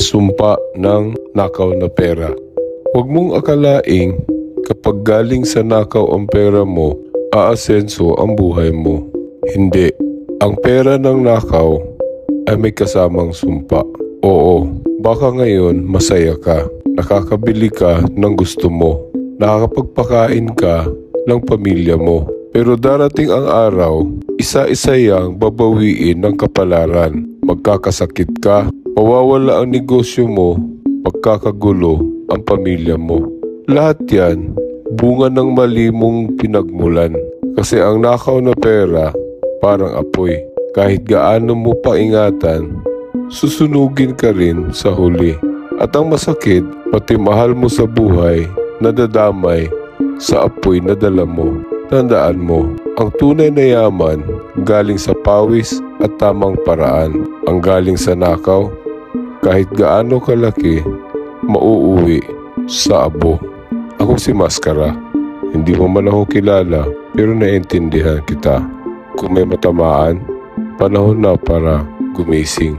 sumpa ng nakaw na pera. Huwag mong akalaing kapag galing sa nakaw ang pera mo, aasenso ang buhay mo. Hindi. Ang pera ng nakaw ay may kasamang sumpa. Oo, baka ngayon masaya ka, nakakabili ka ng gusto mo, nakakapagpakain ka ng pamilya mo. Pero darating ang araw, isa-isa yang babawiin ng kapalaran. Magkakasakit ka, mawawala ang negosyo mo, magkakagulo ang pamilya mo. Lahat yan, bunga ng mali mong pinagmulan. Kasi ang nakaw na pera, parang apoy. Kahit gaano mo pa ingatan, susunugin ka rin sa huli. At ang masakit, pati mahal mo sa buhay, nadadamay sa apoy na dala mo. Tandaan mo, ang tunay na yaman galing sa pawis at tamang paraan. Ang galing sa nakaw, kahit gaano kalaki, mauuwi sa abo. Ako si Maskara. Hindi mo man ako kilala, pero naiintindihan kita. Kung may matamaan, panahon na para gumising.